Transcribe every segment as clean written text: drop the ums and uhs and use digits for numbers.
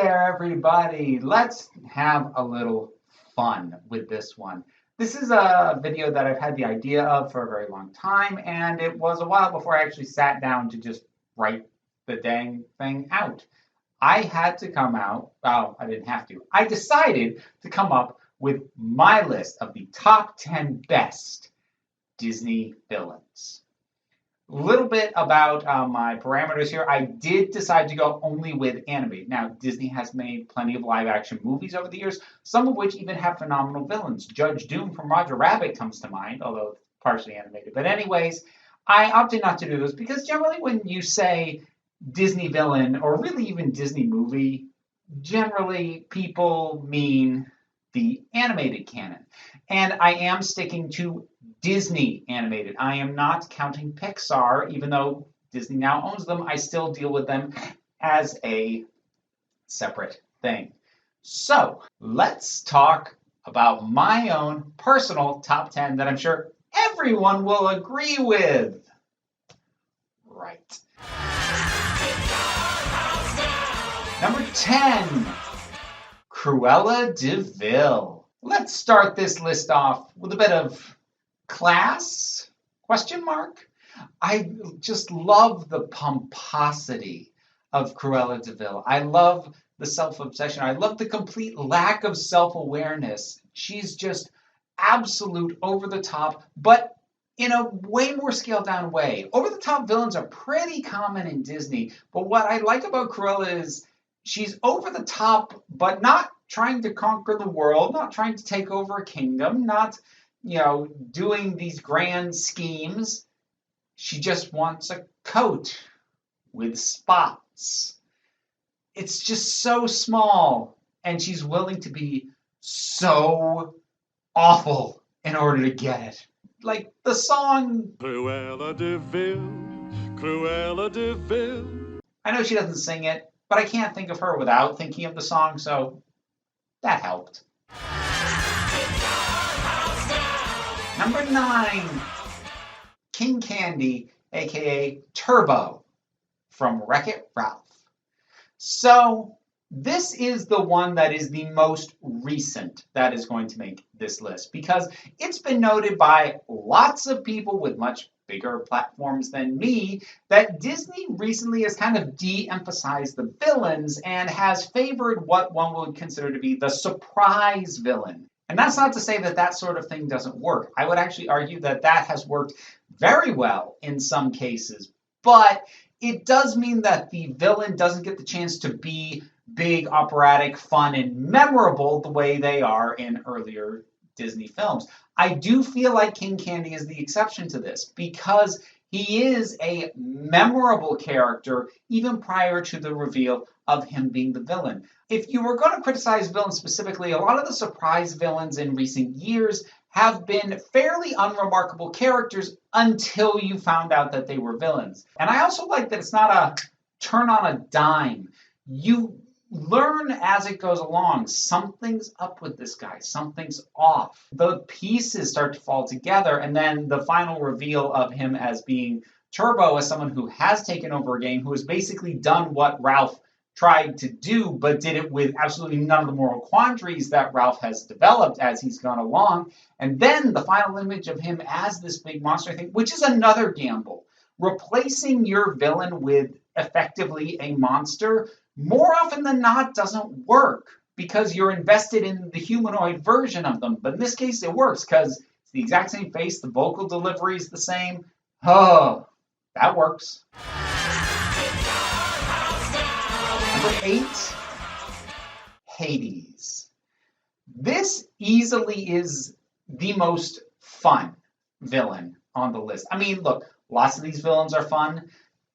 there, everybody. Let's have a little fun with this one. This is a video that I've had the idea of for a very long time, and it was a while before I actually sat down to just write the dang thing out. I had to come out, well, I didn't have to. I decided to come up with my list of the top 10 best Disney villains. A little bit about my parameters here. I did decide to go only with animated. Now, Disney has made plenty of live-action movies over the years, some of which even have phenomenal villains. Judge Doom from Roger Rabbit comes to mind, although it's partially animated. But anyways, I opted not to do this because generally when you say Disney villain, or really even Disney movie, generally people mean the animated canon. And I am sticking to Disney animated. I am not counting Pixar, even though Disney now owns them. I still deal with them as a separate thing. So let's talk about my own personal top 10 that I'm sure everyone will agree with. Right. Number 10, Cruella de Vil. Let's start this list off with a bit of class, question mark. I just love the pomposity of Cruella de Vil. I love the self-obsession. I love the complete lack of self-awareness. She's just absolute over the top, but in a way more scaled down way. Over the top villains are pretty common in Disney, but what I like about Cruella is she's over the top, but not trying to conquer the world, not trying to take over a kingdom, not doing these grand schemes. She just wants a coat with spots. It's just so small, and she's willing to be so awful in order to get it. Like the song Cruella de Vil, Cruella de Vil. I know she doesn't sing it, but I can't think of her without thinking of the song, so that helped. Number 9, King Candy, aka Turbo, from Wreck-It Ralph. So this is the one that is the most recent that is going to make this list, because it's been noted by lots of people with much bigger platforms than me that Disney recently has kind of de-emphasized the villains and has favored what one would consider to be the surprise villain. And that's not to say that that sort of thing doesn't work. I would actually argue that that has worked very well in some cases, but it does mean that the villain doesn't get the chance to be big, operatic, fun, and memorable the way they are in earlier Disney films. I do feel like King Candy is the exception to this because he is a memorable character even prior to the reveal of him being the villain. If you were going to criticize villains specifically, a lot of the surprise villains in recent years have been fairly unremarkable characters until you found out that they were villains. And I also like that it's not a turn on a dime. You learn as it goes along. Something's up with this guy. Something's off. The pieces start to fall together, and then the final reveal of him as being Turbo, as someone who has taken over a game, who has basically done what Ralph tried to do, but did it with absolutely none of the moral quandaries that Ralph has developed as he's gone along. And then the final image of him as this big monster thing, which is another gamble. Replacing your villain with effectively a monster more often than not doesn't work because you're invested in the humanoid version of them. But in this case, it works because it's the exact same face, the vocal delivery is the same. Oh, that works. Number 8, Hades. This easily is the most fun villain on the list. I mean, look, lots of these villains are fun,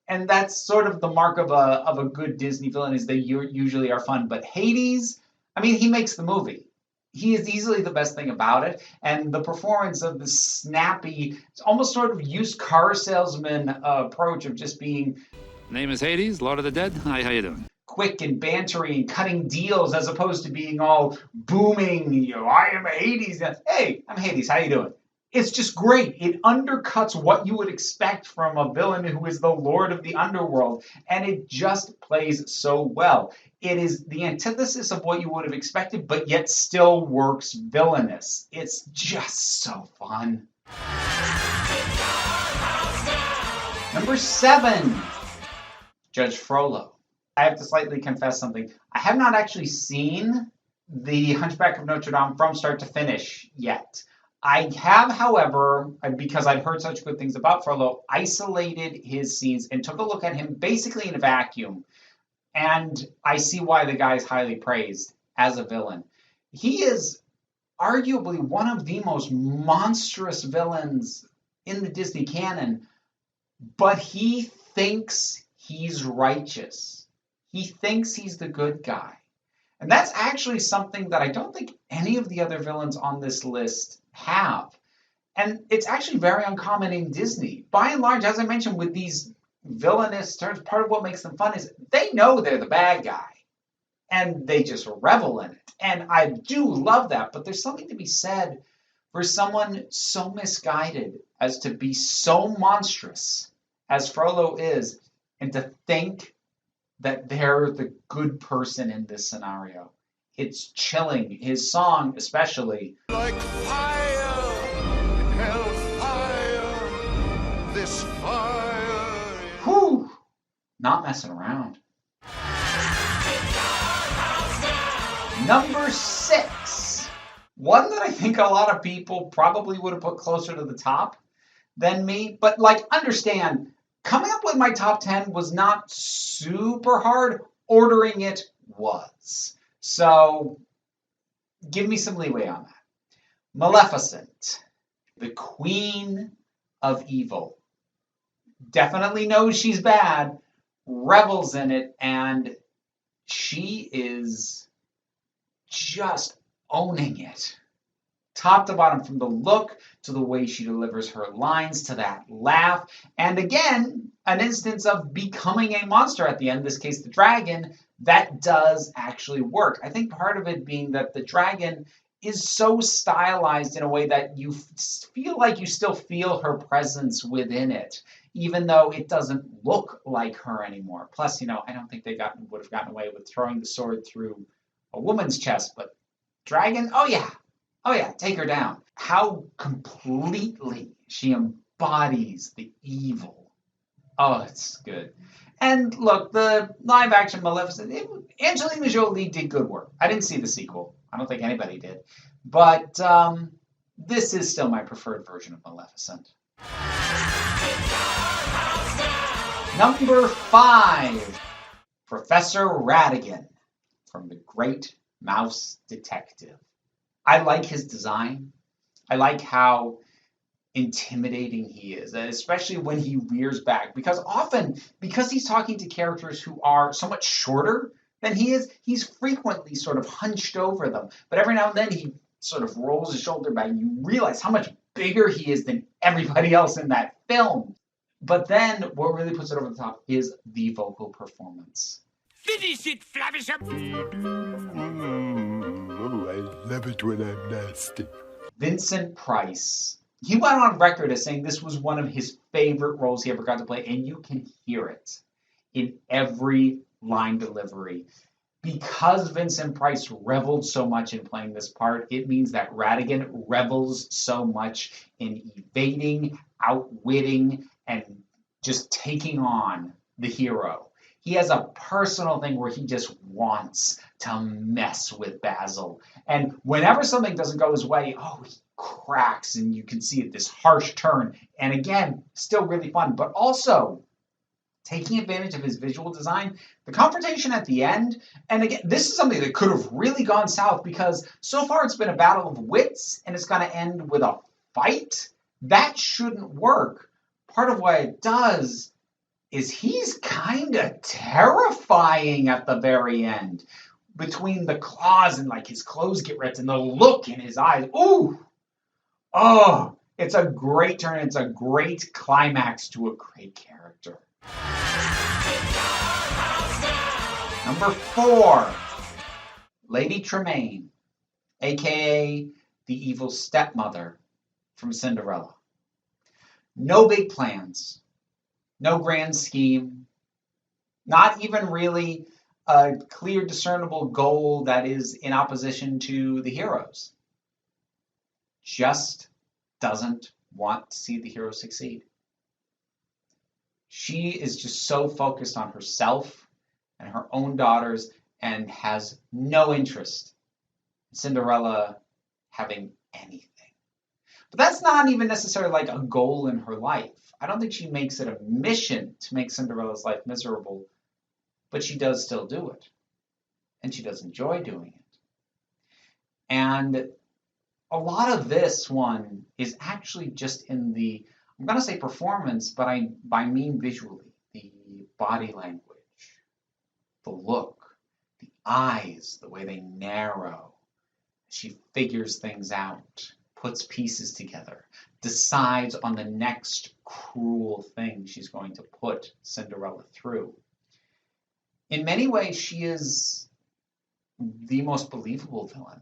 and that's sort of the mark of a good Disney villain is they usually are fun. But Hades, I mean, he makes the movie. He is easily the best thing about it, and the performance of the snappy, it's almost sort of used car salesman approach of just being... Name is Hades, Lord of the Dead. Hi, how you doing? Quick and bantery and cutting deals as opposed to being all booming, I am Hades. Hey, I'm Hades, how you doing? It's just great. It undercuts what you would expect from a villain who is the lord of the underworld, and it just plays so well. It is the antithesis of what you would have expected, but yet still works villainous. It's just so fun. Number 7, Judge Frollo. I have to slightly confess something. I have not actually seen The Hunchback of Notre Dame from start to finish yet. I have, however, because I've heard such good things about Frollo, isolated his scenes and took a look at him basically in a vacuum. And I see why the guy is highly praised as a villain. He is arguably one of the most monstrous villains in the Disney canon, but he thinks he's righteous. He thinks he's the good guy. And that's actually something that I don't think any of the other villains on this list have. And it's actually very uncommon in Disney. By and large, as I mentioned, with these villainous terms, part of what makes them fun is they know they're the bad guy. And they just revel in it. And I do love that. But there's something to be said for someone so misguided as to be so monstrous as Frollo is, and to think that they're the good person in this scenario. It's chilling. His song, especially. Like fire, hellfire, this fire. Whew, not messing around. Number 6. One that I think a lot of people probably would have put closer to the top than me. But, understand, coming up with my top 10 was not super hard. Ordering it was. So, give me some leeway on that. Maleficent, the queen of evil. Definitely knows she's bad, revels in it, and she is just owning it. Top to bottom, from the look to the way she delivers her lines to that laugh. And again, an instance of becoming a monster at the end, in this case the dragon, that does actually work. I think part of it being that the dragon is so stylized in a way that you feel like you still feel her presence within it, even though it doesn't look like her anymore. Plus, I don't think they would have gotten away with throwing the sword through a woman's chest, but dragon, oh yeah, take her down. How completely she embodies the evil. Oh, it's good. And look, the live action Maleficent, Angelina Jolie did good work. I didn't see the sequel. I don't think anybody did. But this is still my preferred version of Maleficent. Number 5, Professor Radigan from The Great Mouse Detective. I like his design. I like how intimidating he is, especially when he rears back. Because he's talking to characters who are so much shorter than he is, he's frequently sort of hunched over them. But every now and then he sort of rolls his shoulder back and you realize how much bigger he is than everybody else in that film. But then what really puts it over the top is the vocal performance. Finish it, Flavisham! Oh, I love it when I'm nasty. Vincent Price. He went on record as saying this was one of his favorite roles he ever got to play, and you can hear it in every line delivery. Because Vincent Price reveled so much in playing this part, it means that Radigan revels so much in evading, outwitting, and just taking on the hero. He has a personal thing where he just wants to mess with Basil. And whenever something doesn't go his way, he cracks and you can see it, this harsh turn. And again, still really fun, but also taking advantage of his visual design. The confrontation at the end, and again, this is something that could have really gone south because so far it's been a battle of wits and it's going to end with a fight. That shouldn't work. Part of why it does is he's kind of terrifying at the very end. Between the claws and his clothes get ripped and the look in his eyes. Ooh! Oh! It's a great turn. It's a great climax to a great character. Number 4, Lady Tremaine, a.k.a. the evil stepmother from Cinderella. No big plans. No grand scheme. Not even really a clear, discernible goal that is in opposition to the heroes. Just doesn't want to see the heroes succeed. She is just so focused on herself and her own daughters and has no interest in Cinderella having anything. But that's not even necessarily like a goal in her life. I don't think she makes it a mission to make Cinderella's life miserable, but she does still do it. And she does enjoy doing it. And a lot of this one is actually just in the, I'm going to say performance, but I mean visually. The body language, the look, the eyes, the way they narrow. She figures things out, puts pieces together, decides on the next cruel thing she's going to put Cinderella through. In many ways, she is the most believable villain.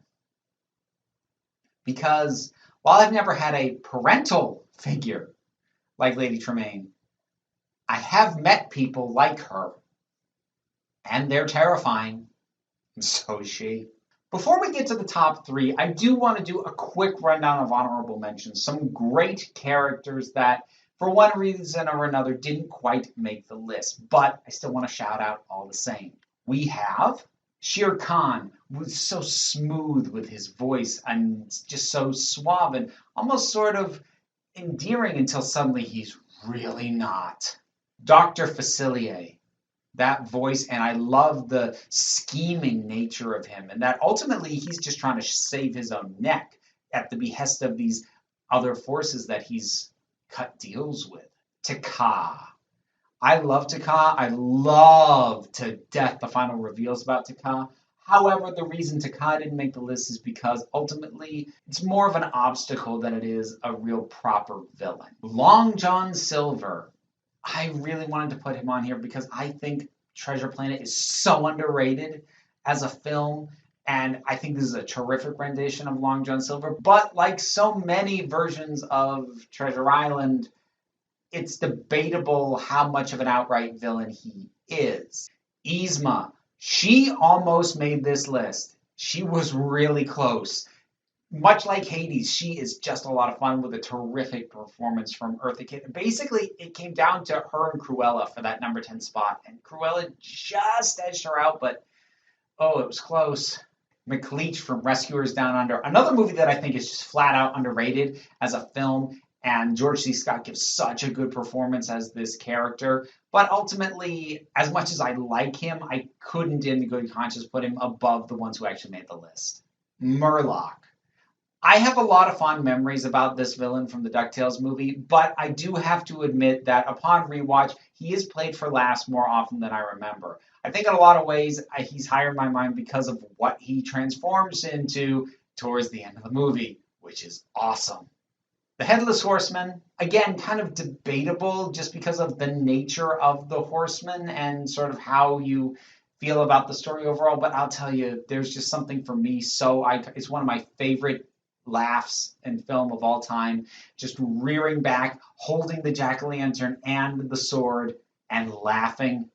Because while I've never had a parental figure like Lady Tremaine, I have met people like her. And they're terrifying. And so is she. Before we get to the top three, I do want to do a quick rundown of honorable mentions. Some great characters that, for one reason or another, didn't quite make the list. But I still want to shout out all the same. We have Shere Khan, was so smooth with his voice and just so suave and almost sort of endearing until suddenly he's really not. Dr. Facilier, that voice, and I love the scheming nature of him, and that ultimately he's just trying to save his own neck at the behest of these other forces that he's cut deals with. Taka. I love Taka. I love to death the final reveals about Taka. However, the reason Taka didn't make the list is because ultimately it's more of an obstacle than it is a real proper villain. Long John Silver. I really wanted to put him on here because I think Treasure Planet is so underrated as a film, and I think this is a terrific rendition of Long John Silver. But like so many versions of Treasure Island, it's debatable how much of an outright villain he is. Yzma, she almost made this list. She was really close. Much like Hades, she is just a lot of fun with a terrific performance from Eartha Kitt. Basically, it came down to her and Cruella for that number 10 spot. And Cruella just edged her out, but oh, it was close. McLeach from Rescuers Down Under. Another movie that I think is just flat out underrated as a film. And George C. Scott gives such a good performance as this character. But ultimately, as much as I like him, I couldn't in the good conscience put him above the ones who actually made the list. Murloc. I have a lot of fond memories about this villain from the DuckTales movie, but I do have to admit that upon rewatch, he is played for laughs more often than I remember. I think in a lot of ways, he's higher in my mind because of what he transforms into towards the end of the movie, which is awesome. The Headless Horseman, again, kind of debatable just because of the nature of the horseman and sort of how you feel about the story overall, but I'll tell you, there's just something for me it's one of my favorite laughs in film of all time, just rearing back, holding the jack-o'-lantern and the sword, and laughing.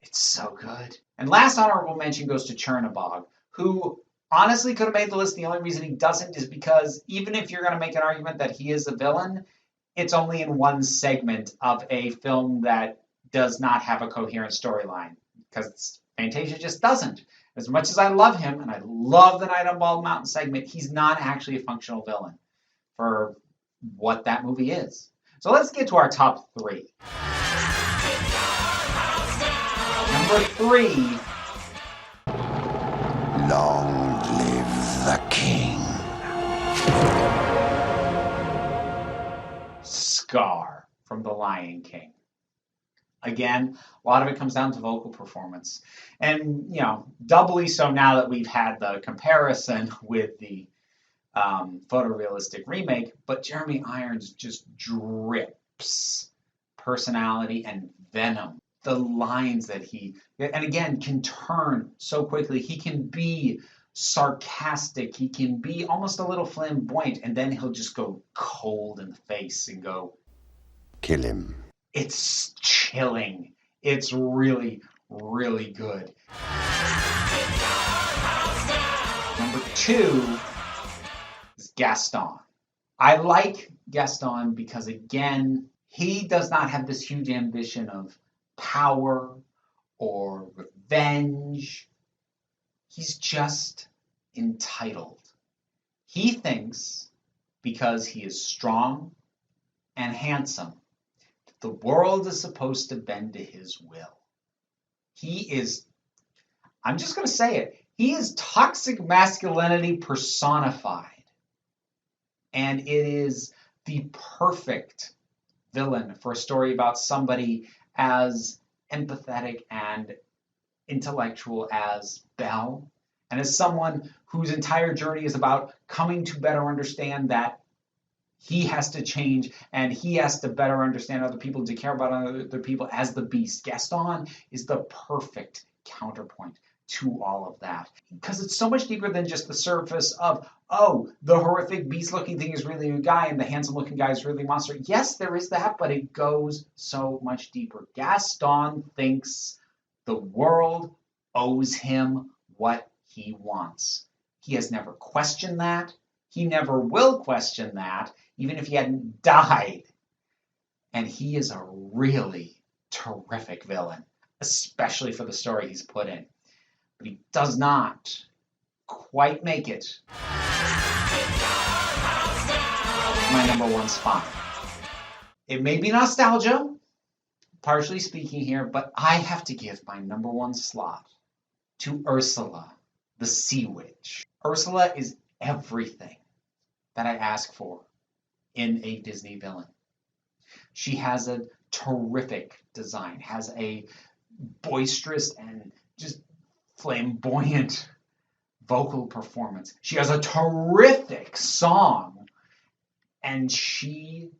It's so good. And last honorable mention goes to Chernabog, who honestly could have made the list. The only reason he doesn't is because even if you're going to make an argument that he is a villain, it's only in one segment of a film that does not have a coherent storyline, because Fantasia just doesn't. As much as I love him, and I love the Night on Bald Mountain segment, he's not actually a functional villain for what that movie is. So let's get to our top three. Number 3. Long live the king. Scar from The Lion King. Again, a lot of it comes down to vocal performance. And, doubly so now that we've had the comparison with the photorealistic remake, but Jeremy Irons just drips personality and venom. The lines that and again, can turn so quickly. He can be sarcastic. He can be almost a little flamboyant, and then he'll just go cold in the face and go, Kill him. It's chilling. It's really, really good. Number 2 is Gaston. I like Gaston because, again, he does not have this huge ambition of power or revenge. He's just entitled. He thinks because he is strong and handsome that the world is supposed to bend to his will. He is, I'm just going to say it, he is toxic masculinity personified. And it is the perfect villain for a story about somebody as empathetic and intellectual as Belle, and as someone whose entire journey is about coming to better understand that he has to change and he has to better understand other people, to care about other people as the Beast. Gaston is the perfect counterpoint to all of that, because it's so much deeper than just the surface of, oh, the horrific beast-looking thing is really a guy and the handsome-looking guy is really a monster. Yes, there is that, but it goes so much deeper. Gaston thinks the world owes him what he wants. He has never questioned that. He never will question that, even if he hadn't died. And he is a really terrific villain, especially for the story he's put in. But he does not quite make it my number 1 spot. It may be nostalgia, partially speaking here, but I have to give my number 1 slot to Ursula, the Sea Witch. Ursula is everything that I ask for in a Disney villain. She has a terrific design, has a boisterous and just flamboyant vocal performance. She has a terrific song, and she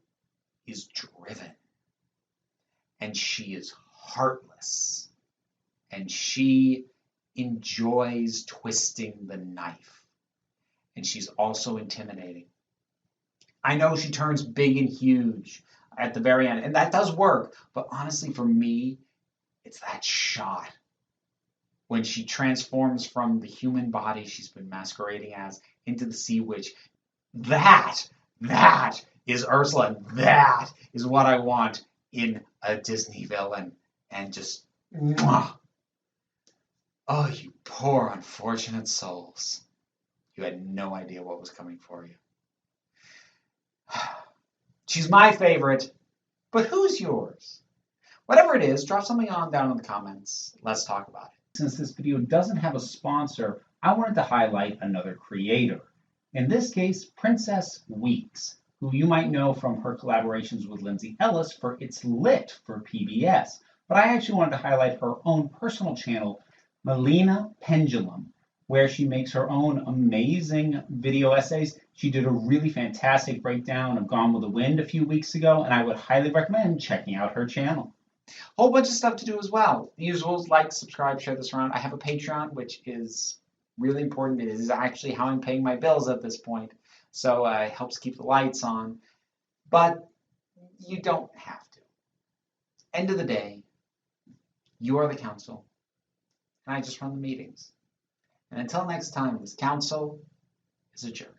is driven, and she is heartless, and she enjoys twisting the knife, and she's also intimidating. I know she turns big and huge at the very end, and that does work, but honestly, for me, it's that shot when she transforms from the human body she's been masquerading as into the Sea Witch. That is Ursula. That is what I want in a Disney villain. And just, mwah. Oh, you poor unfortunate souls. You had no idea what was coming for you. She's my favorite, but who's yours? Whatever it is, drop something on down in the comments. Let's talk about it. Since this video doesn't have a sponsor, I wanted to highlight another creator. In this case, Princess Weeks, who you might know from her collaborations with Lindsay Ellis for It's Lit for PBS. But I actually wanted to highlight her own personal channel, Melina Pendulum, where she makes her own amazing video essays. She did a really fantastic breakdown of Gone with the Wind a few weeks ago, and I would highly recommend checking out her channel. Whole bunch of stuff to do as well. The usuals, like, subscribe, share this around. I have a Patreon, which is really important. It is actually how I'm paying my bills at this point. So it helps keep the lights on. But you don't have to. End of the day, you are the council, and I just run the meetings. And until next time, this council is adjourned.